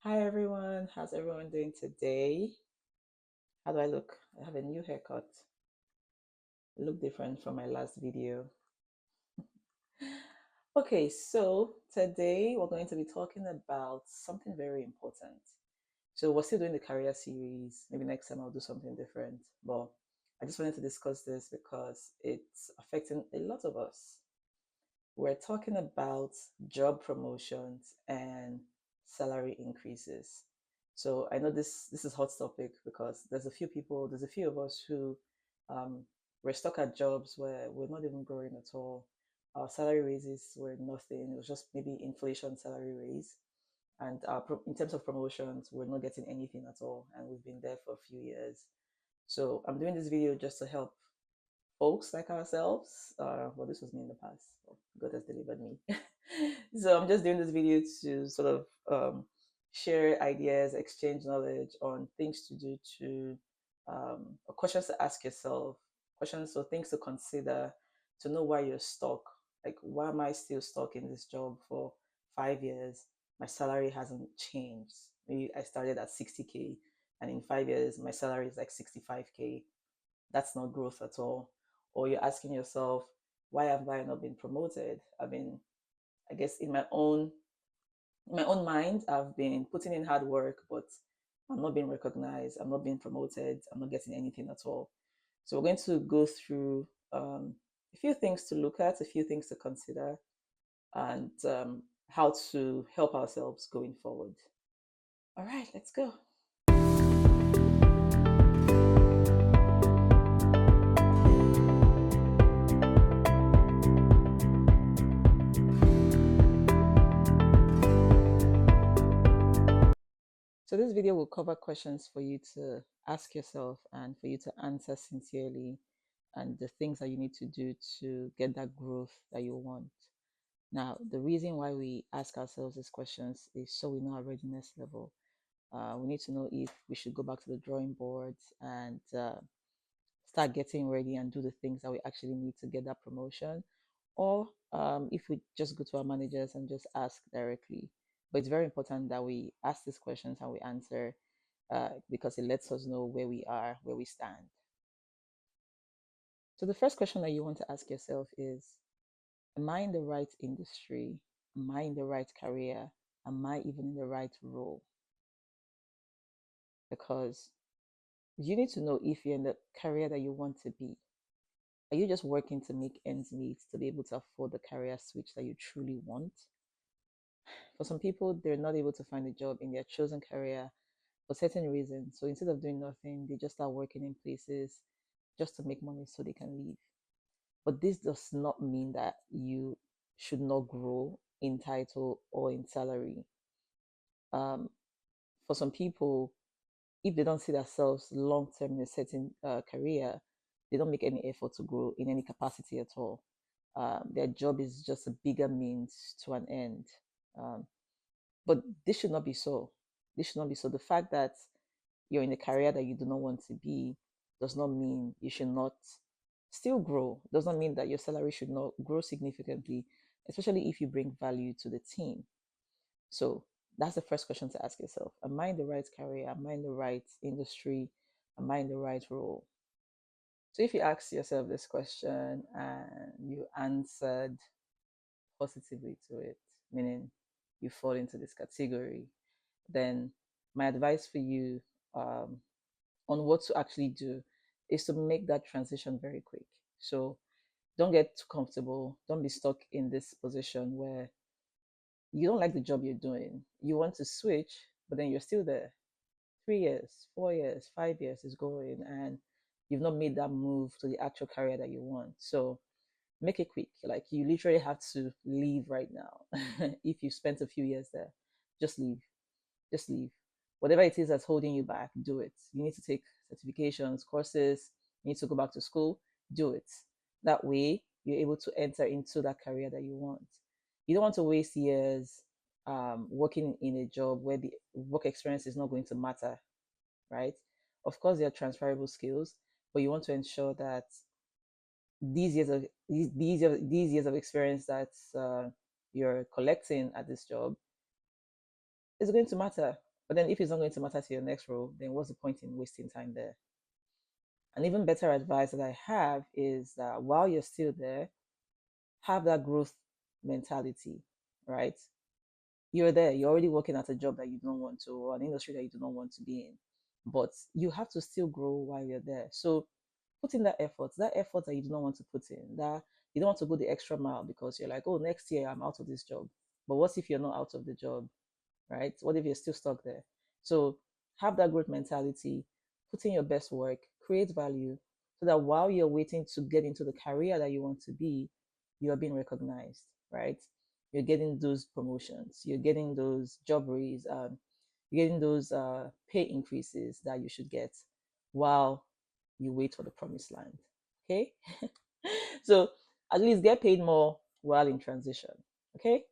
Hi everyone, how's everyone doing today? How do I look? I have a new haircut. I look different from my last video. Okay, so today we're going to be talking about something very important. So we're still doing the career series. Maybe next time I'll do something different. But I just wanted to discuss this because it's affecting a lot of us. We're talking about job promotions and salary increases. So I know this is hot topic because there's a few of us who were stuck at jobs where we're not even growing at all. Our salary raises were nothing. It was just maybe inflation salary raise. And in terms of promotions, we're not getting anything at all. And we've been there for a few years. So I'm doing this video just to help folks like ourselves. Well, this was me in the past. Well, God has delivered me. So I'm just doing this video to sort of share ideas, exchange knowledge on things to do or questions to ask yourself, questions or things to consider to know why you're stuck. Like, why am I still stuck in this job for 5 years? My salary hasn't changed. Maybe I started at 60K, and in 5 years, my salary is like 65K. That's not growth at all. Or you're asking yourself, why have I not been promoted? I guess in my own mind, I've been putting in hard work, but I'm not being recognized. I'm not being promoted. I'm not getting anything at all. So we're going to go through a few things to look at, a few things to consider, and how to help ourselves going forward. All right, let's go. So this video will cover questions for you to ask yourself and for you to answer sincerely, and the things that you need to do to get that growth that you want. Now, the reason why we ask ourselves these questions is so we know our readiness level. We need to know if we should go back to the drawing boards and start getting ready and do the things that we actually need to get that promotion, or if we just go to our managers and just ask directly. But it's very important that we ask these questions and we answer because it lets us know where we are, where we stand. So the first question that you want to ask yourself is, am I in the right industry? Am I in the right career? Am I even in the right role? Because you need to know if you're in the career that you want to be. Are you just working to make ends meet to be able to afford the career switch that you truly want? For some people, they're not able to find a job in their chosen career for certain reasons. So instead of doing nothing, they just start working in places just to make money so they can leave. But this does not mean that you should not grow in title or in salary. Um, for some people, if they don't see themselves long term in a certain career, they don't make any effort to grow in any capacity at all. Their job is just a bigger means to an end. Um, but this should not be so. This should not be so. The fact that you're in a career that you do not want to be does not mean you should not still grow. Does not mean that your salary should not grow significantly, especially if you bring value to the team. So that's the first question to ask yourself. Am I in the right career? Am I in the right industry? Am I in the right role? So if you ask yourself this question and you answered positively to it, meaning you fall into this category, then my advice for you on what to actually do is to make that transition very quick. So don't get too comfortable. Don't be stuck in this position where you don't like the job you're doing. You want to switch, but then you're still there. 3 years, 4 years, 5 years is going, and you've not made that move to the actual career that you want. So make it quick. Like, you literally have to leave right now. If you spent a few years there, just leave. Just leave. Whatever it is that's holding you back, do it. You need to take certifications, courses, you need to go back to school, do it. That way, you're able to enter into that career that you want. You don't want to waste years working in a job where the work experience is not going to matter, right? Of course, there are transferable skills, but you want to ensure that these years of experience that you're collecting at this job is going to matter. But then if it's not going to matter to your next role, then what's the point in wasting time there? An even better advice that I have is that while you're still there, have that growth mentality, right? You're there, you're already working at a job that you don't want to, or an industry that you do not want to be in. But you have to still grow while you're there. So put in that effort that you do not want to put in, that you don't want to go the extra mile because you're like, oh, next year I'm out of this job. But what if you're not out of the job, right? What if you're still stuck there? So have that growth mentality, put in your best work, create value, so that while you're waiting to get into the career that you want to be, you are being recognized, right? You're getting those promotions, you're getting those job raises, you're getting those pay increases that you should get while you wait for the promised land. Okay? So at least get paid more while in transition. Okay?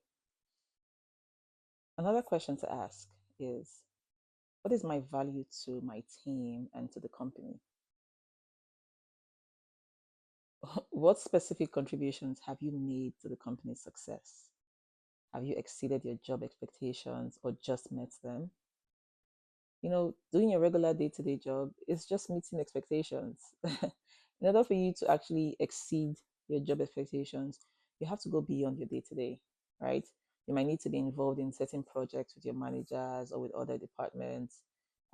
Another question to ask is, what is my value to my team and to the company? What specific contributions have you made to the company's success? Have you exceeded your job expectations or just met them? Doing your regular day-to-day job is just meeting expectations. In order for you to actually exceed your job expectations, you have to go beyond your day-to-day, right? You might need to be involved in certain projects with your managers or with other departments.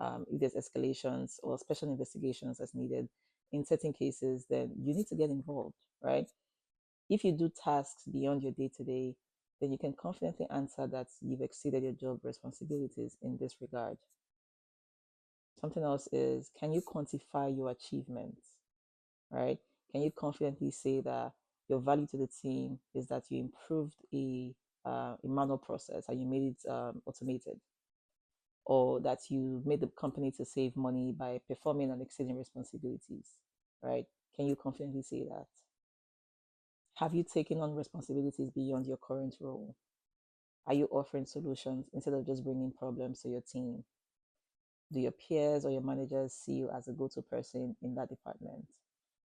If there's escalations or special investigations as needed in certain cases, then you need to get involved, right? If you do tasks beyond your day-to-day, then you can confidently answer that you've exceeded your job responsibilities in this regard. Something else is, can you quantify your achievements, right? Can you confidently say that your value to the team is that you improved a manual process and you made it automated, or that you made the company to save money by performing and exceeding responsibilities, right? Can you confidently say that? Have you taken on responsibilities beyond your current role? Are you offering solutions instead of just bringing problems to your team? Do your peers or your managers see you as a go-to person in that department?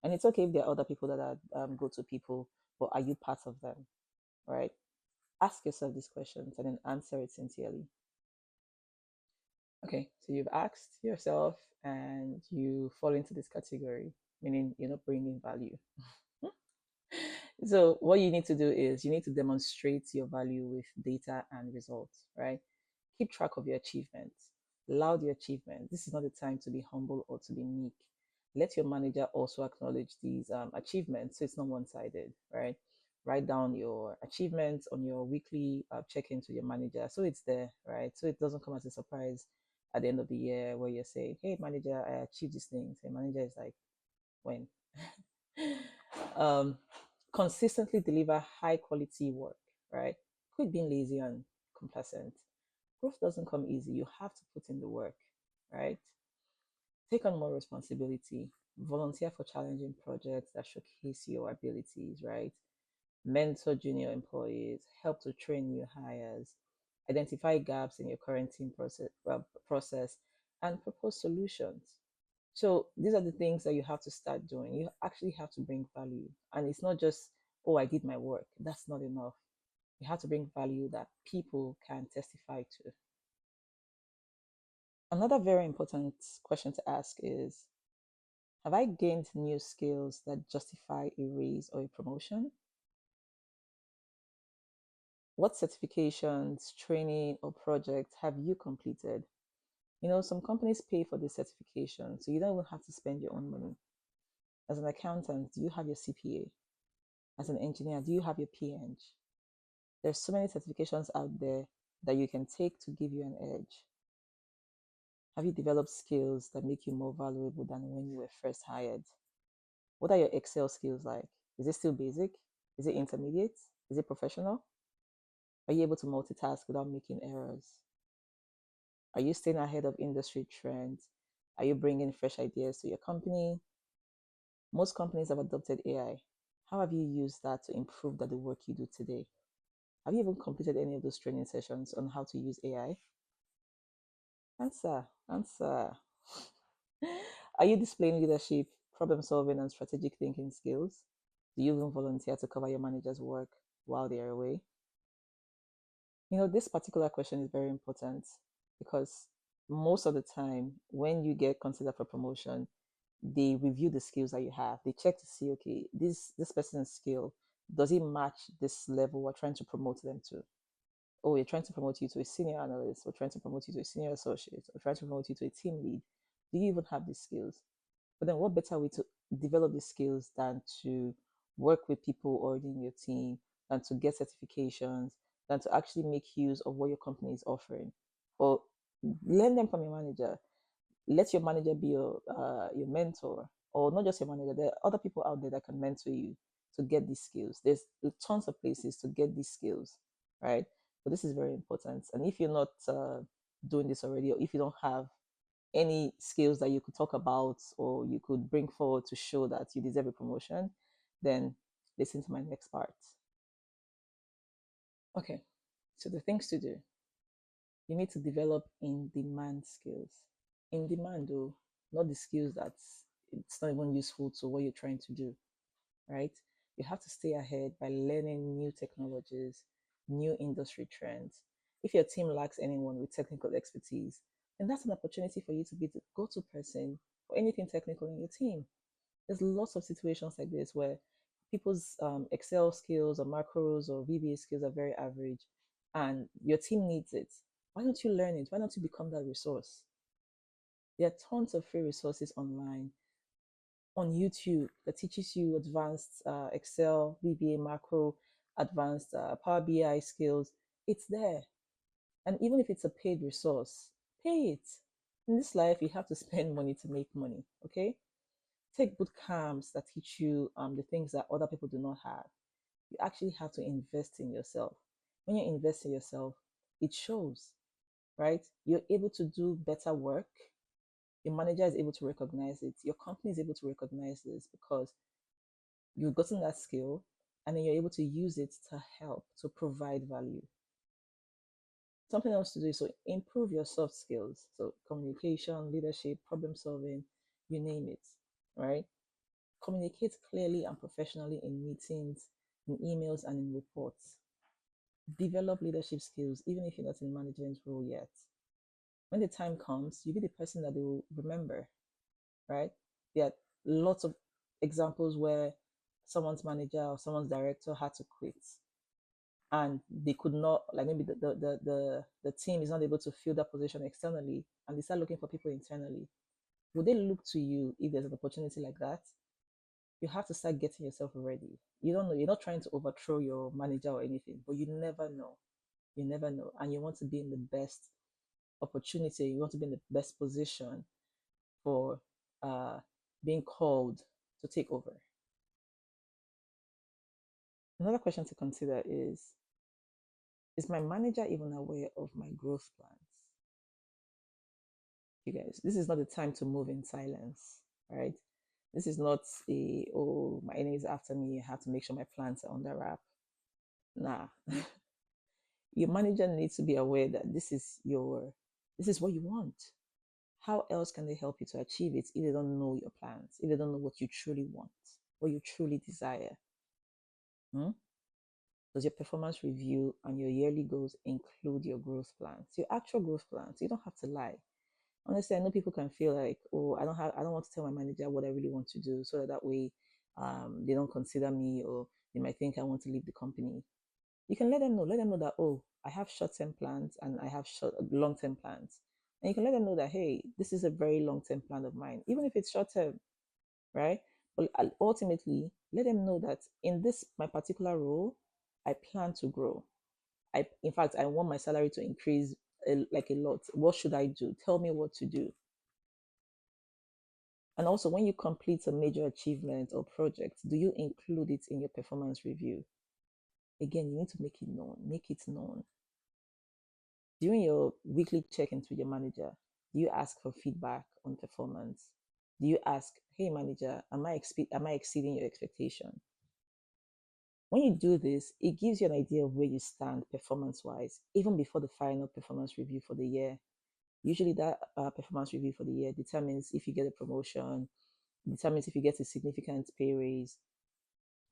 And it's okay if there are other people that are go-to people, but are you part of them, right? Ask yourself these questions and then answer it sincerely. Okay, so you've asked yourself and you fall into this category, meaning you're not bringing value. So what you need to do is you need to demonstrate your value with data and results, right? Keep track of your achievements. Laud your achievements. This is not the time to be humble or to be meek. Let your manager also acknowledge these achievements so it's not one-sided, right? Write down your achievements on your weekly check-in to your manager so it's there, right? So it doesn't come as a surprise at the end of the year where you're saying, hey, manager, I achieved these things. The manager is like, when? um, Consistently deliver high quality work, right? Quit being lazy and complacent. Growth doesn't come easy. You have to put in the work, right? Take on more responsibility. Volunteer for challenging projects that showcase your abilities, right? Mentor junior employees. Help to train new hires. Identify gaps in your current team process and propose solutions. So these are the things that you have to start doing. You actually have to bring value. And it's not just, oh, I did my work. That's not enough. You have to bring value that people can testify to. Another very important question to ask is, have I gained new skills that justify a raise or a promotion? What certifications, training, or projects have you completed? Some companies pay for the certification, so you don't even have to spend your own money. As an accountant, do you have your CPA? As an engineer, do you have your PNG? There's so many certifications out there that you can take to give you an edge. Have you developed skills that make you more valuable than when you were first hired? What are your Excel skills like? Is it still basic? Is it intermediate? Is it professional? Are you able to multitask without making errors? Are you staying ahead of industry trends? Are you bringing fresh ideas to your company? Most companies have adopted AI. How have you used that to improve the work you do today? Have you even completed any of those training sessions on how to use AI? Answer, answer. Are you displaying leadership, problem solving, and strategic thinking skills? Do you even volunteer to cover your manager's work while they're away? This particular question is very important because most of the time when you get considered for promotion, they review the skills that you have. They check to see, okay, this person's skill, does it match this level we're trying to promote them to? Oh, we're trying to promote you to a senior analyst, we're trying to promote you to a senior associate, we're trying to promote you to a team lead. Do you even have these skills? But then what better way to develop these skills than to work with people already in your team, than to get certifications, than to actually make use of what your company is offering? Or learn them from your manager. Let your manager be your mentor, or not just your manager. There are other people out there that can mentor you to get these skills. There's tons of places to get these skills, right? But this is very important. And if you're not doing this already, or if you don't have any skills that you could talk about or you could bring forward to show that you deserve a promotion, then listen to my next part. Okay, so the things to do: you need to develop in demand skills. In demand, though, not the skills that it's not even useful to what you're trying to do, right? You have to stay ahead by learning new technologies, new industry trends. If your team lacks anyone with technical expertise, then that's an opportunity for you to be the go to person for anything technical in your team. There's lots of situations like this where people's Excel skills or macros or VBA skills are very average and your team needs it. Why don't you learn it? Why don't you become that resource? There are tons of free resources online on YouTube that teaches you advanced Excel, VBA, macro, advanced Power BI skills. It's there. And even if it's a paid resource, pay it. In this life, you have to spend money to make money, okay? Take boot camps that teach you the things that other people do not have. You actually have to invest in yourself. When you invest in yourself, it shows, right? You're able to do better work. Your manager is able to recognize it. Your company is able to recognize this because you've gotten that skill and then you're able to use it to help, to provide value. Something else to do is to improve your soft skills. So communication, leadership, problem solving, you name it, right? Communicate clearly and professionally in meetings, in emails, and in reports. Develop leadership skills, even if you're not in management role yet. When the time comes, you'll be the person that they will remember, right? There are lots of examples where someone's manager or someone's director had to quit and they could not, like maybe the team is not able to fill that position externally and they start looking for people internally. Would they look to you if there's an opportunity like that? You have to start getting yourself ready. You don't know, you're not trying to overthrow your manager or anything, but you never know. You never know. And you want to be in the best opportunity, you want to be in the best position for being called to take over. Another question to consider is my manager even aware of my growth plans? You guys, this is not the time to move in silence, right? This is not a, oh, my enemy is after me, I have to make sure my plans are under wrap. Nah. Your manager needs to be aware that this is what you want. How else can they help you to achieve it if they don't know your plans, if they don't know what you truly want, what you truly desire? Hmm? Does your performance review and your yearly goals include your growth plans, your actual growth plans? You don't have to lie. Honestly, I know people can feel like, oh, I don't want to tell my manager what I really want to do, so that way they don't consider me, or they might think I want to leave the company. You can let them know. Let them know that, oh, I have short-term plans and I have long-term plans. And you can let them know that, hey, this is a very long-term plan of mine, even if it's short-term, right? But ultimately, let them know that in this my particular role, I plan to grow. In fact, I want my salary to increase like a lot. What should I do? Tell me what to do. And also, when you complete a major achievement or project, do you include it in your performance review? Again, you need to make it known. Make it known. During your weekly check-ins with your manager, do you ask for feedback on performance? Do you ask, hey manager, am I exceeding your expectation? When you do this, it gives you an idea of where you stand performance-wise, even before the final performance review for the year. Usually that performance review for the year determines if you get a promotion, determines if you get a significant pay raise,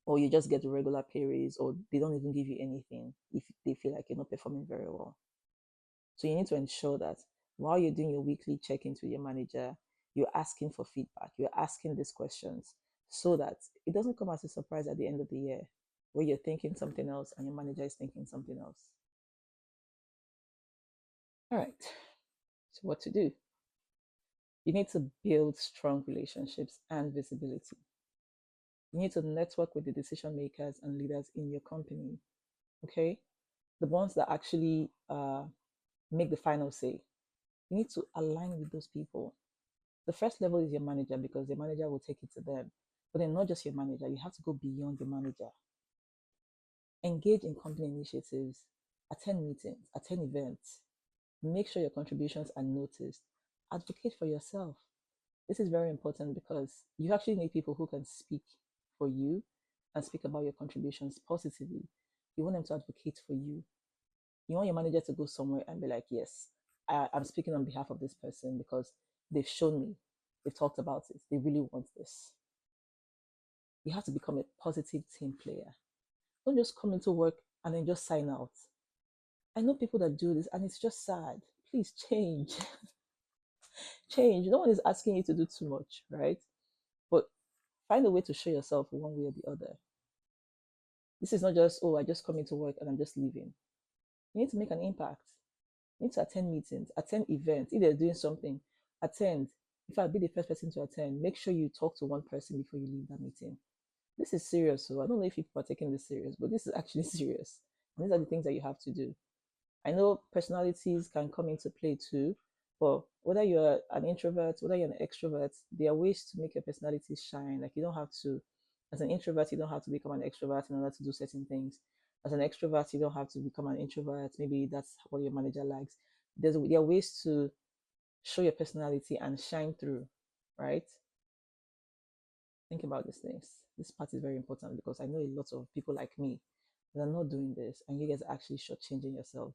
or you just get a regular pay raise, or they don't even give you anything if they feel like you're not performing very well. So you need to ensure that While you're doing your weekly check-ins with your manager, you're asking for feedback, you're asking these questions so that it doesn't come as a surprise at the end of the year where you're thinking something else and your manager is thinking something else. All right. So, what to do? You need to build strong relationships and visibility. You need to network with the decision makers and leaders in your company. Okay. The ones that actually make the final say. You need to align with those people. The first level is your manager because the manager will take it to them. But then, not just your manager, you have to go beyond the manager. Engage in company initiatives, attend meetings, attend events, make sure your contributions are noticed, advocate for yourself. This is very important because you actually need people who can speak for you and speak about your contributions positively. You want them to advocate for you. You want your manager to go somewhere and be like, yes, I'm speaking on behalf of this person because they've shown me, they've talked about it, they really want this. You have to become a positive team player. Don't just come into work and then just sign out. I know people that do this and it's just sad. Please change. Change. No one is asking you to do too much, right? But find a way to show yourself one way or the other. This is not just, oh, I just come into work and I'm just leaving. You need to make an impact. You need to attend meetings, attend events. If they're doing something, attend. If I'll be the first person to attend, make sure you talk to one person before you leave that meeting. This is serious, so I don't know if people are taking this serious, but this is actually serious. And these are the things that you have to do. I know personalities can come into play too, but whether you're an introvert, whether you're an extrovert, there are ways to make your personality shine. Like you don't have to, as an introvert, you don't have to become an extrovert in order to do certain things. As an extrovert, you don't have to become an introvert. Maybe that's what your manager likes. There are ways to show your personality and shine through, right? Think about these things. This part is very important because I know a lot of people like me that are not doing this, and you guys are actually shortchanging yourself.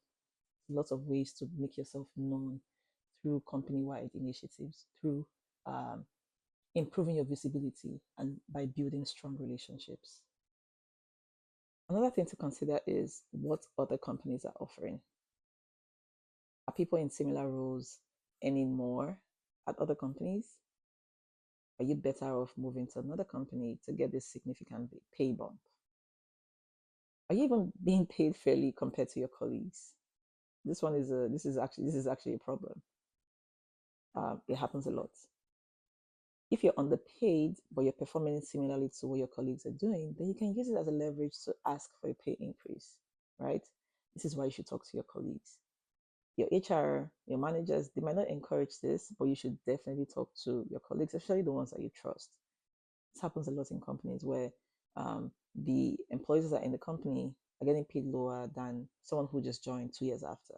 Lots of ways to make yourself known through company-wide initiatives, through um, improving your visibility, and by building strong relationships. Another thing to consider is what other companies are offering. Are people in similar roles earning more at other companies? Are you better off moving to another company to get this significant pay bump? Are you even being paid fairly compared to your colleagues? This is actually a problem. It happens a lot. If you're underpaid but you're performing similarly to what your colleagues are doing, then you can use it as a leverage to ask for a pay increase, right? This is why you should talk to your colleagues. Your HR, your managers, they might not encourage this, but you should definitely talk to your colleagues, especially the ones that you trust. This happens a lot in companies where the employees that are in the company are getting paid lower than someone who just joined 2 years after.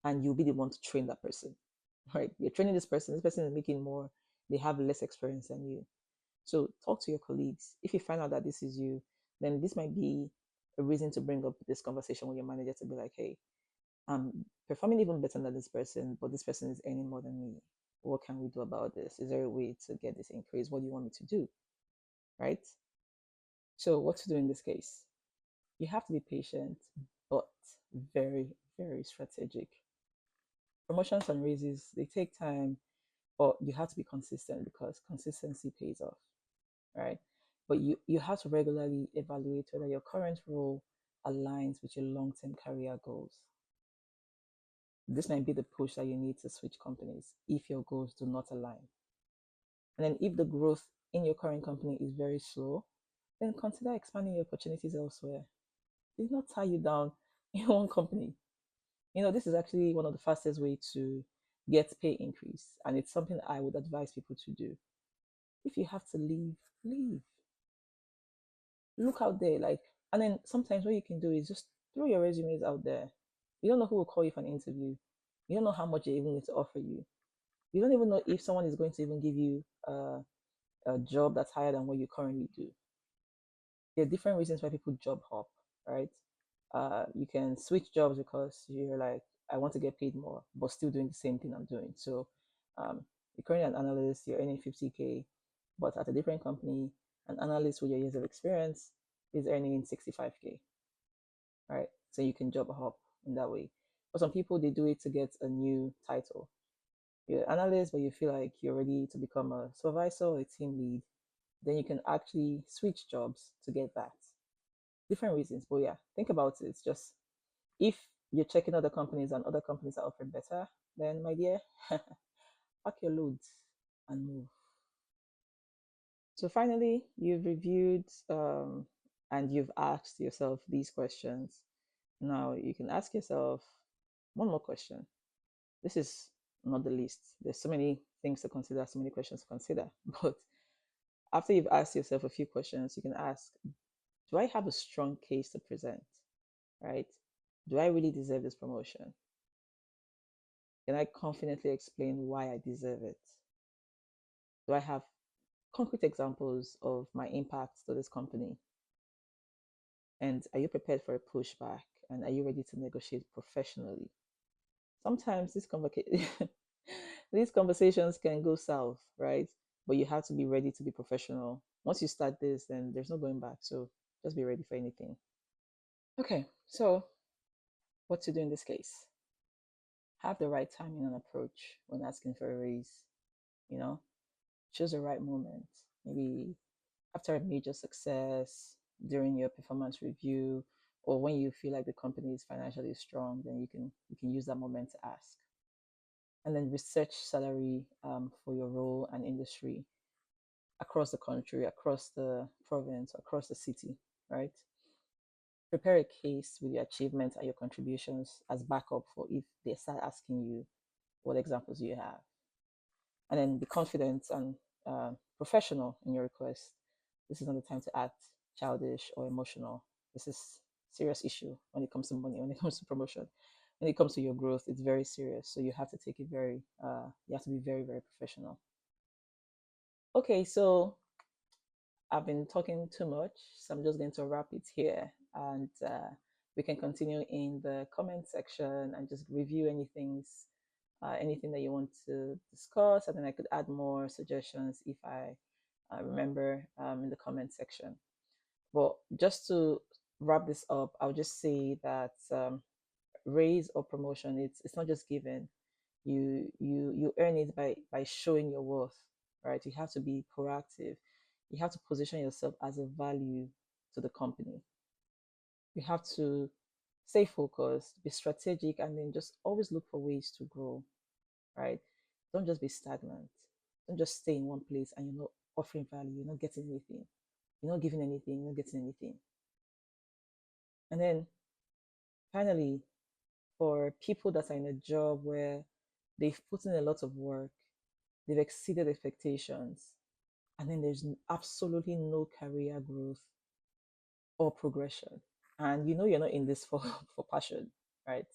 And you'll be the one to train that person, right? You're training this person is making more, they have less experience than you. So talk to your colleagues. If you find out that this is you, then this might be a reason to bring up this conversation with your manager to be like, hey, I'm performing even better than this person, but this person is earning more than me. What can we do about this? Is there a way to get this increase? What do you want me to do? Right? So, what to do in this case? You have to be patient, but very, very strategic. Promotions and raises, they take time, but you have to be consistent because consistency pays off, right? But you have to regularly evaluate whether your current role aligns with your long-term career goals. This might be the push that you need to switch companies if your goals do not align. And then if the growth in your current company is very slow, then consider expanding your opportunities elsewhere. It will not tie you down in one company. This is actually one of the fastest way to get pay increase, and it's something I would advise people to do. If you have to leave, leave. Look out there, and then sometimes what you can do is just throw your resumes out there. You don't know who will call you for an interview. You don't know how much they even need to offer you. You don't even know if someone is going to even give you a job that's higher than what you currently do. There are different reasons why people job hop, right? You can switch jobs because you're like, I want to get paid more, but still doing the same thing I'm doing. So you're currently an analyst, you're earning 50K, but at a different company, an analyst with your years of experience is earning 65K, right? So you can job hop in that way. For some people, they do it to get a new title. You're an analyst, but you feel like you're ready to become a supervisor or a team lead. Then you can actually switch jobs to get that. Different reasons, but yeah, think about it. It's just if you're checking other companies and other companies are offering better, then my dear, pack your loads and move. So finally, you've reviewed and you've asked yourself these questions. Now you can ask yourself one more question. This is not the least. There's so many things to consider, so many questions to consider. But after you've asked yourself a few questions, you can ask, do I have a strong case to present? Right? Do I really deserve this promotion? Can I confidently explain why I deserve it? Do I have concrete examples of my impact to this company? And are you prepared for a pushback? And are you ready to negotiate professionally? Sometimes these conversations can go south, right? But you have to be ready to be professional. Once you start this, then there's no going back. So just be ready for anything. Okay, so what to do in this case? Have the right timing and approach when asking for a raise. You know, choose the right moment. Maybe after a major success, during your performance review, or when you feel like the company is financially strong, then you can use that moment to ask. And then research salary for your role and industry across the country, across the province, across the city, right? Prepare a case with your achievements and your contributions as backup for if they start asking you what examples you have. And then be confident and professional in your request. This is not the time to act childish or emotional. This is serious issue when it comes to money, when it comes to promotion, when it comes to your growth. It's very serious. So you have to take it very. You have to be very, very professional. Okay, so I've been talking too much, so I'm just going to wrap it here, and we can continue in the comment section and just review anything that you want to discuss, and then I could add more suggestions if I remember in the comment section. But just to wrap this up, I'll just say that raise or promotion, it's not just given. You earn it by showing your worth, right? You have to be proactive. You have to position yourself as a value to the company. You have to stay focused, be strategic, and then just always look for ways to grow, right? Don't just be stagnant. Don't just stay in one place and you're not offering value, you're not getting anything, you're not giving anything, you're not getting anything. And then finally, for people that are in a job where they've put in a lot of work, they've exceeded expectations, and then there's absolutely no career growth or progression, and you know you're not in this for, for passion, right?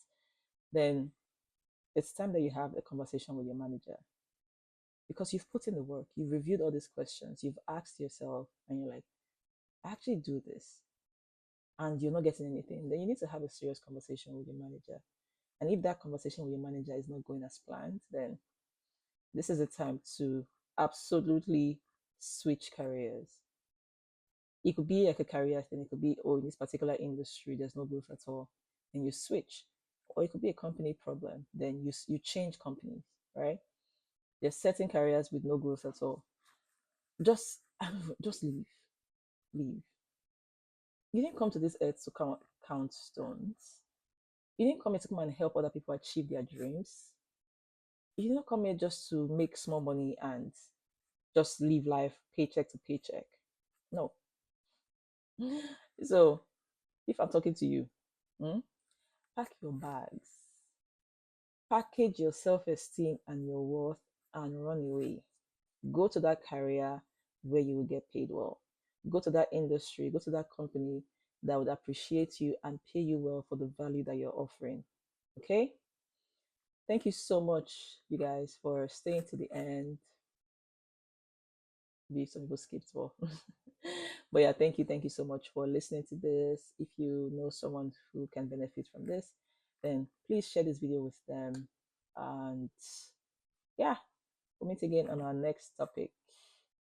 Then it's time that you have a conversation with your manager because you've put in the work, you've reviewed all these questions, you've asked yourself, and you're like, I actually do this, and you're not getting anything. Then you need to have a serious conversation with your manager. And if that conversation with your manager is not going as planned, then this is the time to absolutely switch careers. It could be like a career thing. It could be, oh, in this particular industry, there's no growth at all, and you switch. Or it could be a company problem. Then you change companies, right? There's certain careers with no growth at all. Just just leave, leave. You didn't come to this earth to count stones. You didn't come here to come and help other people achieve their dreams. You did not come here just to make small money and just live life paycheck to paycheck. No. So if I'm talking to you, hmm, pack your bags, package your self-esteem and your worth, and run away. Go to that career where you will get paid well. Go to that industry, go to that company that would appreciate you and pay you well for the value that you're offering. Okay? Thank you so much, you guys, for staying to the end. Maybe some people skipped well. But yeah, thank you so much for listening to this. If you know someone who can benefit from this, then please share this video with them. And yeah, we'll meet again on our next topic.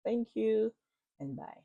Thank you and bye.